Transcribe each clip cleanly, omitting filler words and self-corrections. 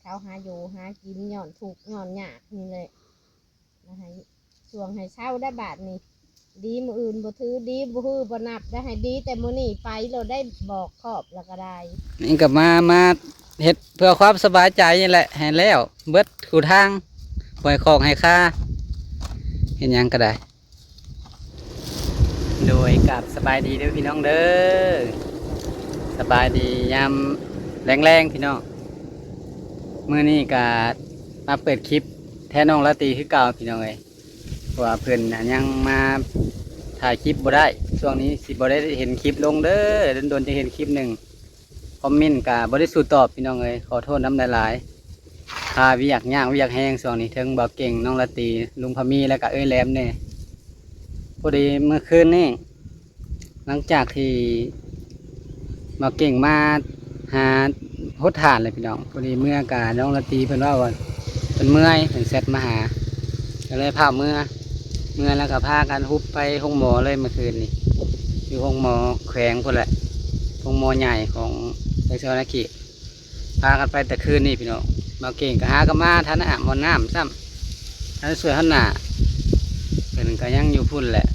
เขาหาอยู่หากินย่อนถูกย่อนยากนี่เลยนะคะช่วงให้เช่าได้บาทนี่ดีมืออื่นบ่ถือดีบ่ฮือบ่นับได้ให้ดีแต่มื้อนี้ไปเราได้บอกขอบแล้วก็ได้นี่ก็มาเฮ็ดเพื่อความสบายใจนี่แหละให้แล้วเบิดขู่ทางปล่อยของให้ค่าเห็นยังก็ได้โดยกับสบายดีเด้อพี่น้องเด้อสบายดียามแรงๆพี่น้องมื้อนี้ก็มาเปิดคลิปแทนน้องละตีคือเก่าพี่น้องเอ้ยเพราะว่าเพิ่นน่ะยังมาถ่ายคลิปบ่ได้ช่วงนี้สิบ่ได้เห็นคลิปลงเด้อโดนๆจะเห็นคลิปหนึ่งคอมเมนต์กับบริสุทธิ์ตอบพี่น้องเอ้ยขอโทษน้ำหลายๆพาวิอยากย่างวิอยากแห้งช่วงนี้ถึงบ่เก่งน้องละตีลุงพามีแล้วก็เอ้ยแหลมเนี่ยพอดีเมื่อคืนนี่หลังจากที่บ่เก่งมาหาโหดฐานเลยพี่น้องพอดีเมื่อกาน้องละตีเพิ่นว่าเป็นเมื่อยถึงเซตมาหาก็เลยพาเมื่อแล้วก็พากันฮุบไปห้องหมอเลยเมื่อคืนนี้อยู่ห้องหมอแขวงพุ่นแหละห้องหมอใหญ่ของเอกชนกิจพากันไปแต่คืนนี่พี่น้องมาเก่งก็หากันมาท่านอ่ะมอนน้ำซ้ำท่านสวยท่านหนาเป็นก็ยังอยู่พุ่นแหละ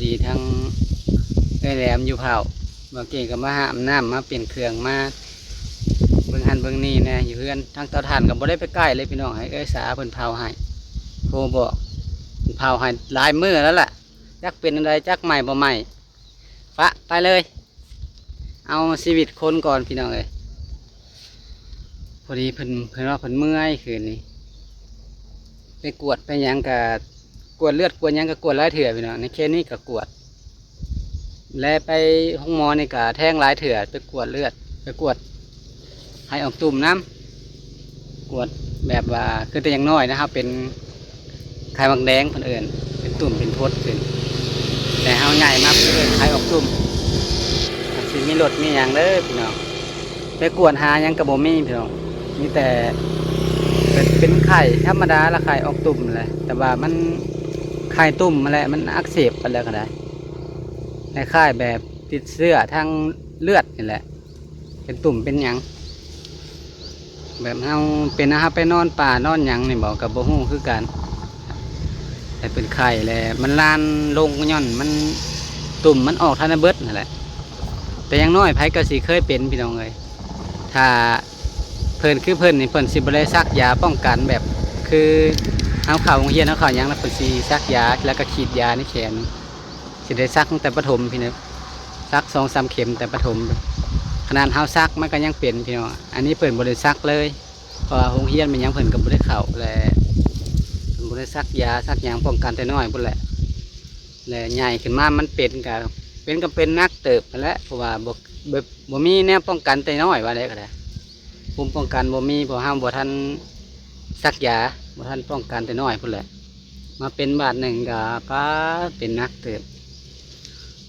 ดีทั้งเอ้ยแหลมอยู่เผามาเก่งก็มาหามน้ำมาเปลี่ยนเครื่องมาเบิ่งหันเบิ่งนี่นะอยู่เพื่อนทั้งเตาถ่านก็บ่ได้ไปใกล้เลยพี่น้องให้เอ้ยสาเพิ่นเผาให้โทรบอกเผาให้หลายมื้อแล้วล่ะจักเป็นอะไรจักใหม่บ่ใหม่ปะไปเลยเอาชีวิตคนก่อนพี่น้องเลยพอดีเพิ่นว่าเพิ่นเมื่อยคืนนี้ไปกวดไปหยังกับกวดเลือดกวดหยังกับกวดหลายเถื่อพี่น้องในเคสนี้กับกวดและไปห้องหมอนี่กับแท่งหลายเถื่อไปกวดเลือดไปกวดให้ออกตุ่มน้ำกวดแบบว่าคือแต่ยังน้อยนะครับเป็นไข่มักแดงเพิ่นเอิ้นเป็นตุ่มเป็นพดขึ้นแต่เฮาใหญ่มากเลยไข่ออกตุ่มสิมีรถมีอย่างเด้อพี่น้องไปกวดหายังกระโบมีพี่น้องมีแต่เป็นไข่ธรรมดาละไข่ออกตุ่มเลยแต่ว่ามันไข่ตุ่มอะไรมันอักเสบไปแล้วก็ได้ในไข่แบบติดเสื้อทางเลือดนี่แหละเป็นตุ่มเป็นหยังแบบเฮาเป็นนะครับไปนอนป่านอนหยังนี่บอกกับโบหูคือกันแต่เป็นไข่แหละมันลานลงย่อนมันตุ่มมันออกทางเบิดนั่นแหละแต่ยังน้อยไผก็สิเคยเป็นพี่น้องเลยถ้าเพิ่นคือเพิ่นนี่เพิ่นสิบ่ได้ซักยาป้องกันแบบคือเอาข่าวโรงเรียนเอาข่าวยังแล้วเพิ่นสิซักยาแล้วก็ฉีดยาในแขนสิได้ซักตั้งแต่ประถมพี่น้องซัก2-3 เข็มแต่ประถมขนาดเฮาซักมันก็ยังเป็นพี่น้องอันนี้เพิ่นบ่ได้ซักเลยเพราะโรงเรียนมันยังเพิ่นก็บ่ได้เข้าและเพิ่นบ่ได้ซักยาซักหยังป้องกันแต่น้อยพุ่นแหละและใหญ่ขึ้นมามันเป็นก็เป็นนักเติบนั่นแหละเพราะว่าบ่มีแนวป้องกันแต่น้อยว่าได้ก็ได้ภูมิป้องกันบ่มีเพราะห้ามบ่ทันซักยาบ่ทันป้องกันแต่น้อยพุ่นแหละมาเป็นบาดหนึ่งก็ป้าเป็นนักเติบ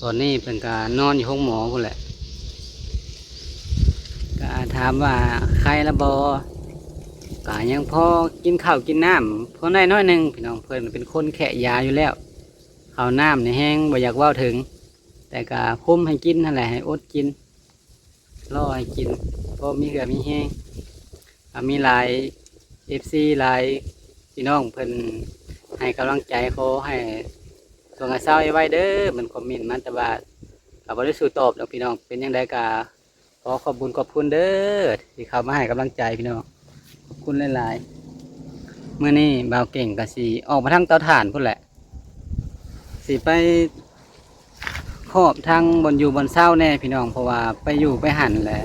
ตอนนี้เป็นการนอนอยู่ห้องหมอพุ่นแหละก็ถามว่าใครละบ่ก็ยังพอกินข้าวกินน้ำพอได้น้อยหนึ่งพี่น้องเพิ่นเป็นคนแขะยาอยู่แล้วข้าวน้ำในแห้งบ่อยากเว้าถึงแต่ก็คุ้มให้กินนั่นแหละให้อดกินรอให้กินพอมีเหือมีแห้งมีหลายFC หลายพี่น้องเพิ่นให้กำลังใจเขาให้ส่งให้เศร้าไว้เด้อเหมือนคอมเมนต์มันแต่ว่าก็บ่ได้สู้ตอบดอกพี่น้องเป็นยังไงก็ขอขอบคุณเด้อที่เข้ามาให้กำลังใจพี่น้องขอบคุณหลายๆเมื่อนี้บ่าวเก่งก็สิออกมาทางเตาถ่านพุ่นแหละสิไปครอบทางบนอยู่บนเศร้าแน่พี่น้องเพราะว่าไปอยู่ไปหั่นแหละ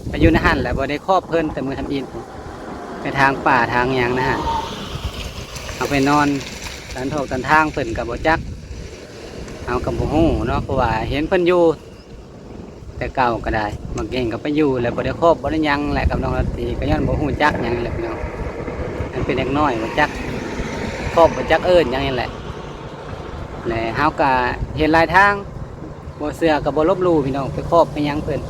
ไปอยู่ในหั่นแหละบ่ได้ครอบเพิ่นแต่มือทำอินไปทางป่าทางหยังนะฮะเอาไปนอนตันโถตันทางเพิ่นกับบ่จักเอากับบ่ฮู้เนาะเพราะว่าเห็นเพิ่นอยู่แต่เก่าก็ได้บางเก่งก็ไปอยู่แล้วบ่ได้ครอบบ่ได้หยังแหละกับน้องรัตตีก็ย้อนบ่ฮู้จักหยังแหละพี่น้องมันเป็นเด็กน้อยบ่จักครอบบ่จักเอิ้นหยังนี่แหละและเฮาก็เห็นหลายทางบ่เชื่อก็บ่ลบหลู่พี่น้องไปครอบไปหยังเพิ่น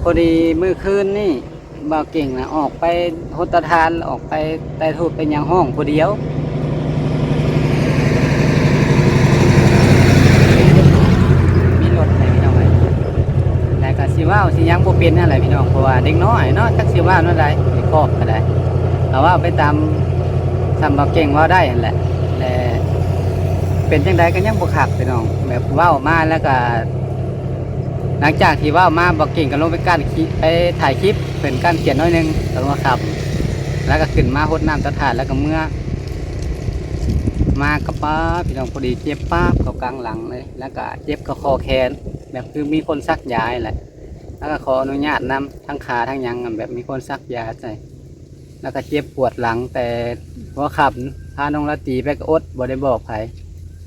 พอดีมื้อคืนนี่บ่าวเก่งนะออกไปโหตทานออกไปไต่ทูบไปหยังห้องผู้เดียวมีรถไหนพี่น้องไหมแต่ก็สิ ว่าวสิยังบ่เป็นนั่นแหละพี่น้องเพราะว่าเด็กน้อยเนาะจักสิว่าวนั่นใดสิครอบก็ได้แต่ว่าไปตามสำบ่เก่งว่าวได้นั่นแหละแต่เป็นจังไดก็ยังบ่คักพี่น้องแบบว่าวมาแล้วก็หลังจากที่ว่าวมาบ่เก่งก็ลงไปกั้นไปถ่ายคลิปเป็นการเขียนน้อยหนึงแล้วก็ขับแล้วก็ขึ้นมาหดน้ำตะถาดแล้วก็เมื่อมากับป้าพี่น้องพอดีเจ็บป้าเข้ากลางหลังเลยแล้วก็เจ็บก็คอแขนแบบคือมีคนซักยาแหละแล้วก็ขออนุญาตนำทั้งขาทั้งหยังแบบมีคนซักยาใส่แล้วก็เจ็บปวดหลังแต่หัวขับพาน้องละตีไปก็อดบ่ได้บอกไผ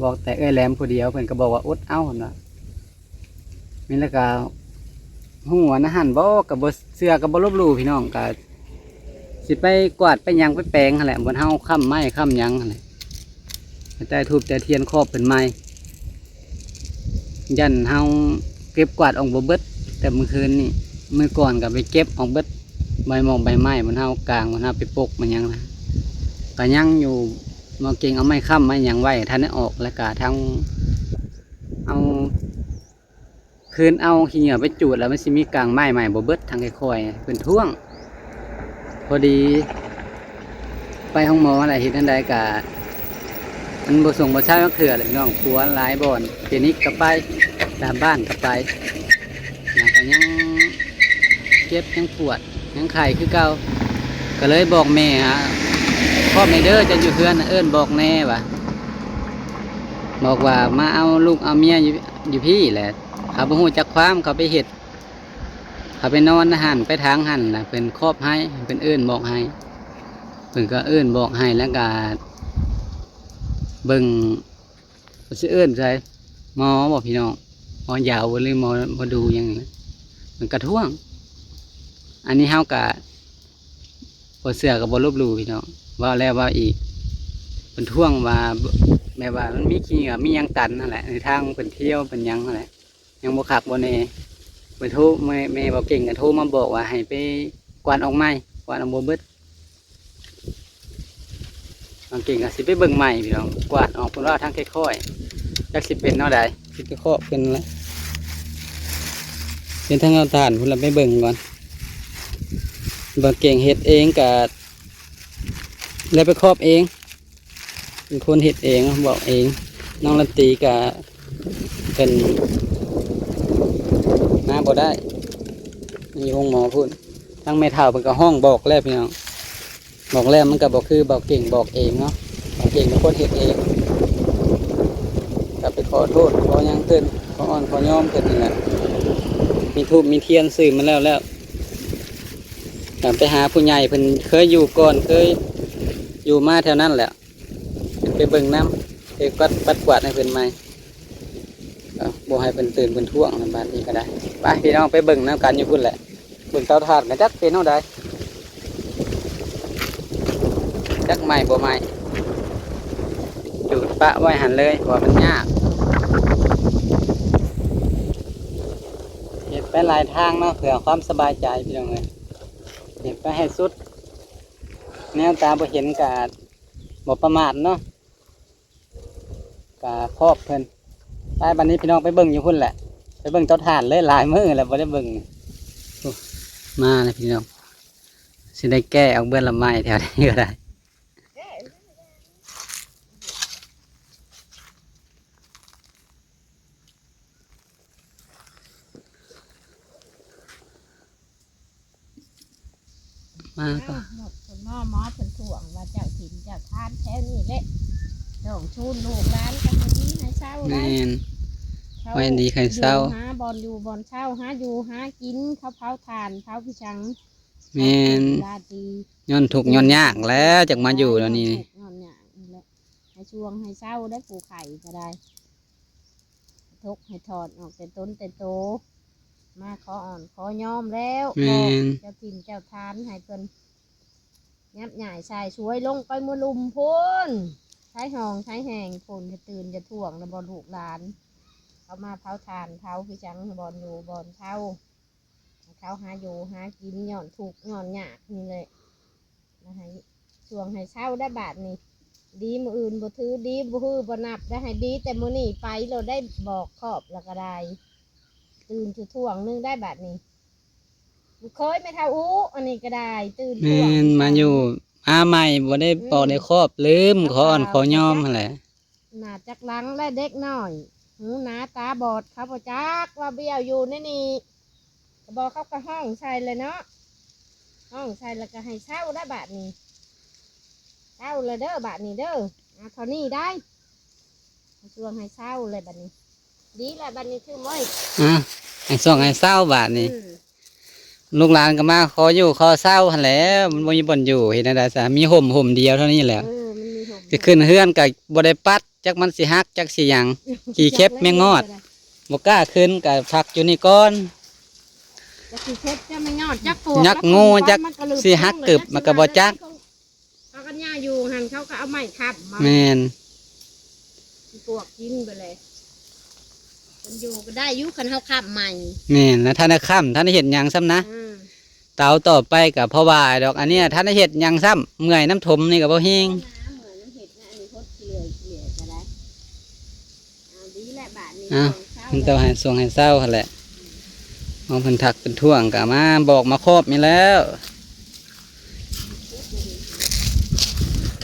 บอกแต่แหลมผู้เดียวเพิ่นก็บอกว่าอดเอ้าเนาะมีแล้วก็หัวนะหันบ่กับบ่เสื้อกับบ่ลบหลู่พี่น้องก็สิไปกวาดไปหยังไปแปลงหั่นแหละบนเฮาค้ำไม้ค้ำหยังหั่นแหละแต่ทูบแต่เทียนครอบเป็นไม้ยันเฮาเก็บกวาดออกบ่เบิดแต่เมื่อคืนนี่มื้อก่อนก็ไปเก็บออกเบิดใบหมอกใบไม้บนเฮากลางบนเฮาไปปกมันหยังนะก็ยังอยู่มาเก่งเอาไม้ค้ำไม้หยังไว้ท่านได้ออกแล้วก็ทั้งเอาคืนเอาขี้เหงื่อไปจูดแล้วมันสิมีกลางไม้ใหม่บ่เบิดทางค่อยๆเป็นท่วงพอดีไปห้องหมออะไรเห็นอันใดกะมันบ่ส่งบ่ใช้ก็เถื่อเลยพี่น้องปัวหลายบ่อนเจนิกก็ไปตามบ้านก็ไปแล้วก็ยังเจ็บยังปวดยังไข้คือเก่าก็เลยบอกแม่พ่อแม่เด้อจะอยู่เฮือนน่ะเอิ้นบอกแน่ว่ะบอกว่ามาเอาลูกเอาเมียอยู่พี่แหละเขาบ่ฮู้จักความเขาไปเฮ็ดเขาไปนอนหั่นไปทางหั่นน่ะเพิ่นครอบให้เพิ่นเอิ้นบอกให้เพิ่นก็เอิ้นบอกให้แล้วก็เบิ่งสิเอิ้นใส่หมอบอกพี่น้องหมอยาวหรือหมอดูหยังนี่มันกระท่วงอันนี้เฮาก็บ่เชื่อก็บ่ลบหลู่พี่น้องว่าแล้วว่าอีกเพิ่นท่วงว่าแม่ว่ามันมีขี้เหงื่อมีหยังตันนั่นแหละในทางเพิ่นเที่ยวเพิ่นหยังนั่นแหละยังบ่คักบ่แน่เพิ่นโทรแม่บ่เก่งก็โทรมาบอกว่าให้ไปกวาดออกไม้กวาดออกบ่เบิดบางเก่งก็สิไปเบิ่งใหม่พี่น้องกวาดออกเพิ่นว่าทางค่อยๆจักสิเป็นเนาะใดสิไปเคาะเพิ่นแหละเป็นทางเอาถ่านเพิ่นละไปเบิ่งก่อนบางเก่งเฮ็ดเองก็แล้วไปครอบเองเป็นคนเฮ็ดเองบอกเองน้องลันตีก็เป็นมาบ่ได้มีห้องหมอพูดทั้งแม่เฒ่าเพิ่นก็ห้องบอกแล้วพี่น้องบอกแล้วมันก็บอกคือบอกเก่งบอกเองเนาะบอกเก่งเป็นคนเฮ็ดเองก็ไปขอโทษขอยังเตือนขออ่อนขอยอมเพิ่นนี่แหละมีทูบมีเทียนซื้อมาแล้วไปหาผู้ใหญ่เพิ่นเคยอยู่ก่อนเคยอยู่มาแถวนั้นแหละไปเบิ่งน้ำไปปัดกวาดให้เพิ่นใหม่บ่ให้เพิ่นตื่นเพิ่นท่วงบ้านนี้ก็ได้ไปพี่น้องไปเบิ่งน้ำกันอยู่พุ่นแหละเบิ่งเตาถ่านกันจักเป็นเท่าใดจักใหม่บ่ใหม่จุดปะไว้หันเลยเพราะมันยากเห็ดไปหลายทางเนาะเพื่อความสบายใจพี่น้องเลยเห็ดไปให้สุดแนวตาบ่เห็นกาบ่ประมาทเนาะกาครอบเพิ่นไปบัดนี้พี่น้องไปเบิ่งอยู่พุ่นแหละไปเบิ่งเตาถ่านเลยหลายมื้อแล้วบ่ได้เบิ่งมาเลยพี่น้องสิได้แก้เอาเบื้องละไม้แถวนี้ก็ได้มาก็ หมดคนหมอเพิ่นถ่วงว่าเจ้าถิ่นเจ้าทานแถวนี้แหละดองชูนลูกหลานกันดีให้เศร้าได้ แม่น ไว้ดีใครเศร้า หาบอลอยู่บอลเช่าหาอยู่หากินเขาเผาทานเผาพิชัง แม่น ลาดี ย้อนทุกข์ย้อนยากแล้วจากมาอยู่แล้วนี่ นอนเนี่ยนี่แหละให้ช่วงให้เศร้าได้ปูไข่ก็ได้ทุกให้ถอดออกแต่ต้นแต่โตมาขออ่อนขอยอมแล้ว แม่น เจ้าถิ่นเจ้าทานให้เพิ่นยับใหญ่ใส่ช่วยลงไปมือลุมพุ่นใช้ห้องใช้แหงพุ่นจะตื่นจะถ่วงแล้วบอลลูกหลานเขามาเผาทานเผาพิจังบอลอยู่บอลเช่าเขาหาอยู่หากินหย่อนถูกหย่อนหยากนี่เลยนะฮะช่วงให้เช่าได้บาทนี่ดีมืออื่นบ่ถือดีบ่ฮือบ่นับได้ให้ดีแต่มื้อนี้ไปเราได้บอกขอบแล้วก็ได้ตื่นจุดถ่วงนึงได้บาทนี่ ลูกเคยไม่เท่าอู้อันนี้ก็ได้ตื่น แม่นมาอยู่มาใหม่บ่ได้ปอกได้ครอบลืมขออ่อนขอยอมหั่นแหละ หน้าจักหลังและเด็กน้อยหูหนาตาบอดเขาบ่จักว่าเบี้ยวอยู่ในนี่ก็บอกเขาก็ห้องใส่เลยเนาะห้องใส่แล้วก็ให้เช่าได้บาทนี้เช่าเลยเด้อบาทนี้เด้อเท่านี้ได้ช่วงให้เช่าเลยบาทนี้ ดีแหละบาทนี้คือม้อย ให้ส่งให้เศร้าบาทนี่ลูกหลานก็มาขออยู่ขอเศร้าหั่นแหล้วมันบ่มีบ่อนอยู่เห็นได้ซะมีห่มเดียวเท่านี้แหละ มันมีผม สิขึ้นเฮือนก็บ่ได้ปัดจักมันสิหักจักสิหยัง ขี่เข็บแม่งอด บ่กล้าขึ้นก็พักอยู่นี่ก่อน จะขี่เข็บจะไม่งอดจักปว ยักงูจักสิหักกึบมันก็บ่จัก เขาก็ย่าอยู่หันเขาก็เอาไม้ทับมา แม่น ปวกกินไปเลยมันอยู่ก็ได้อยุคันเขาขับใหม่ แม่นแล้วท่านได้ค่ำท่านได้เฮ็ดหยังซ้ำนะ เตาต่อไปก็เพราะว่าดอกอันเนี้ยท่านได้เฮ็ดหยังซ้ำเมื่อยน้ำถมนี่ก็บ่เฮง น้ำเหมือนน้ำเห็ดนะอันนี้พดเกลือก็ได้เอาดีแหละบาทนี้ มันต้องให้ส่งให้เศร้าหั่นแหละมองเพิ่นทักเป็นท่วงก็มาบอกมาครอบมีแล้ว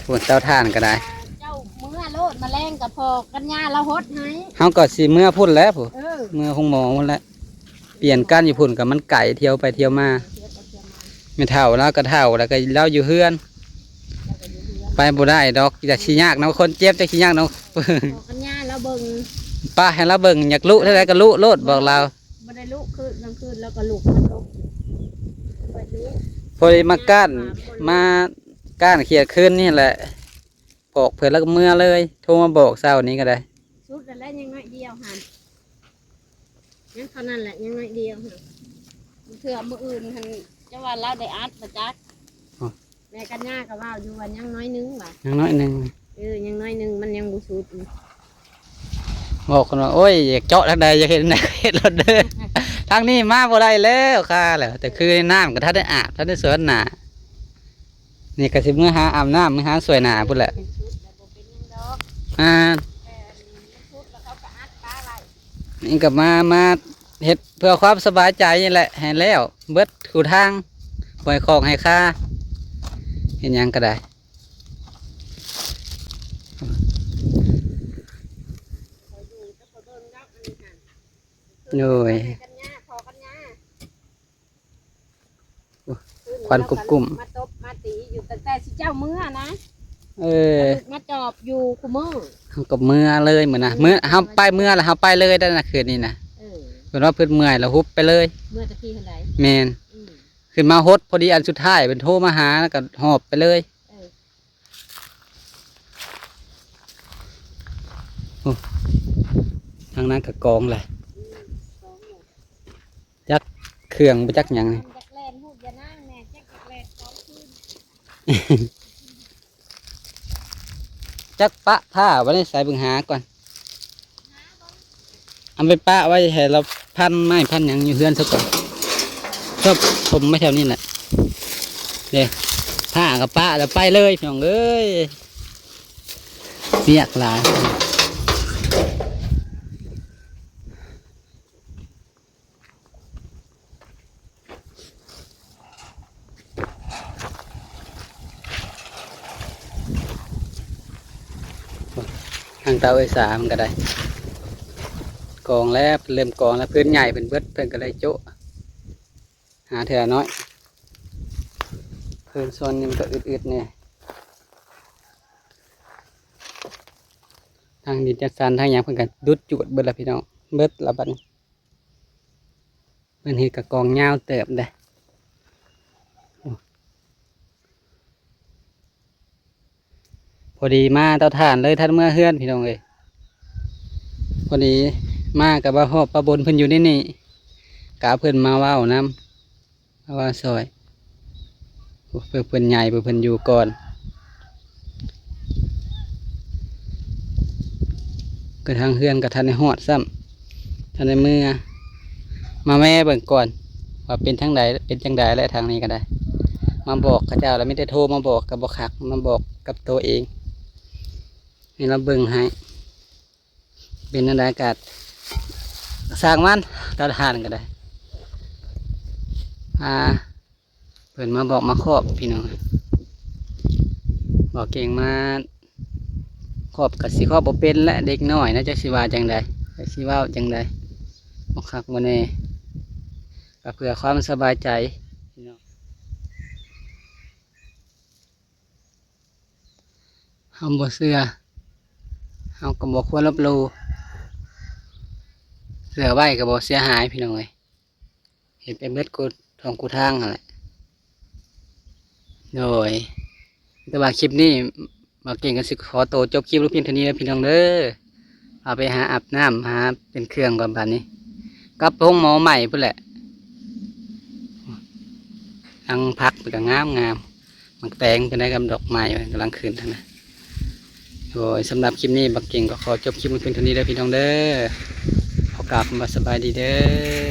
ปวดเตาถ่านก็ได้ เจ้าเมื่อโลดมาแรงกับพอกันยาเราหดให้ เฮาก็สิเมื่อพุ่นแล้วผู้ เออ เมื่อคงหมอพุ่นแล้วเปลี่ยนกันอยู่พุ่นก็มันไก่เที่ยวไปเที่ยวมาไม่เท่าแล้วก็เท่าแล้วก็เล่าอยู่เฮือน ไปบ่ได้ดอกอยากขี้ยากเนาะคนเจ็บจะขี้ยากเนาะ พอกันยาเราเบิ่ง ป้าให้เราเบิ่งอยากลุเท่าไรก็ลุโลดบอกเรา ไม่ได้ลุกคืนกลางคืนแล้วก็ลุกมันลุกไปลุก พอดีมาก้านมาก้านเขียดขึ้นนี่แหละบอกเพื่อนแล้วก็เมื่อเลยโทรมาบอกเช้านี้ก็ได้ ชุดแล้วยังไงเดียวหันงั้นเท่านั้นแหละยังไงเดียวหันเถื่อมืออื่นหันจะว่าเราได้อัดประจักษ์แม่กันยาก็ว่าอยู่วันยังน้อยนึงว่ะ อย่างน้อยหนึ่ง ยังน้อยนึงมันยังบุชุด บอกคนว่าโอ้ยอยากเจาะทางใดอยากเห็นไหนเห็นรถเด้อ ทางนี้มาบ่ได้แล้วค่ะแหละแต่คือน้ำก็ถ้าได้อาบถ้าได้สวนหนานี่ก็สิเมื่อหาอาบน้ำมื่อหาสวยหนาพุ่นแหละ เป็นชุดแล้วบ่เป็นยังดอก อ่า แต่อันนี้ชุดแล้วเขาก็อัดปลาไว้ นี่ก็มาเฮ็ดเพื่อความสบายใจนี่แหละให้แล้วเบิดขู่ทางปล่อยของให้ค่าเห็นหยังก็ได้ เขาอยู่จะเขาเบิ่งดอกอันนี้หัน โอ้ย แม่กันยาพอกันยา ควันกุ่ม มาตบมาตีอยู่ตั้งแต่สิเจ้ามื้อนะ เออ มาจอบอยู่คุมือ เขาก็เมื่อเลยเหมือนนะเมื่อเฮาไปเมื่อแล้วเฮาไปเลยได้นะคืนนี้นะ เออ เพิ่นว่าเพิ่นเมื่อยแล้วฮุบไปเลย เมื่อตะกี้เท่าไหร่ แม่นขึ้นมาฮดพอดีอันสุดท้ายเป็นโทรมาหาแล้วก็หอบไปเลย เออ ทางนั้นก็กองแหละจักเครื่องบ่จักหยังนี่ จักแลนหูยานั่งแม่จักแลนสองคืน จักปะผ้าไว้ในสายบึงหาก่อนเอาไปปะไว้ให้เราพันไม้พันหยังอยู่เฮือนซะก่อนชอบผมไม่แถวนี้แหละเด้ผ้ากับปะแล้วไปเลยพี่น้องเอ้ยเสียกหลายทางเตาไอ้สามันก็ได้กองแล้วเริ่มกองแล้วพื้นใหญ่เป็นเบิดเพิ่นก็ได้โจ๊ะหาเถื่อน้อยพื้นโซนนี่มันก็อึดๆเนี่ยทางดินจัดสรรทางหยังเพิ่นก็ดุดจุดเบิดละพี่น้องเบิดละบัดนี้เพิ่นเฮ็ดกับกองยาวเติบได้พอดีมาเตาถ่านเลยท่านเมื่อเฮือนพี่น้องเอ้ยพอดีมากับว่าหอบปลาบนเพิ่นอยู่นี่นี่กาเพิ่นมาว่าวน้ำมาว่าซอยเพิ่นใหญ่เพิ่นอยู่ก่อนก็ทางเฮือนกับท่านในหอดซ้ำท่านในมือมาแม่เบิ่งก่อนว่าเป็นทางใดเป็นจังใดและทางนี้ก็ได้ มาบอกข้าเจ้าแล้วไม่ได้โทรมาบอกกับบอกขักมาบอกกับตัวเองให้เราเบิ่งให้เป็นอะไรอากาศสร้างมันเราทานก็ได้ เพิ่นมาบอกมาครอบพี่น้องบอกเก่งมาครอบกับสิครอบบ่เป็นและเด็กน้อยนะจักสิว่าจังใดจักสิเว้าจังใดบ่คักบ่แน่ก็เพื่อความสบายใจพี่น้องเฮาบ่เชื่อเฮาก็บ่ควรลบหลู่เชื่อไว้ก็บ่เสียหายพี่น้องเอ้ยเห็นเป็นเบิดกูทองกูทางนั่นแหละโดยแต่ว่าคลิปนี้มาเก่งกันสิขอตัวจบคลิปลูกเพียงเท่านี้แล้วพี่น้องเด้อเอาไปหาอาบน้ำหาเป็นเครื่องก่อนบัดนี้กลับไปห้องหมอใหม่พุ่นแหละอังพักมันก็งามงามมันแตงเป็นได้กับดอกไม้กำลังขึ้นทั้งนั้นโดยสำหรับคลิปนี้บักเก่งก็ขอจบคลิปลูกเพียงเท่านี้แล้วพี่น้องเด้อขอกราบคำว่าสบายดีเด้อ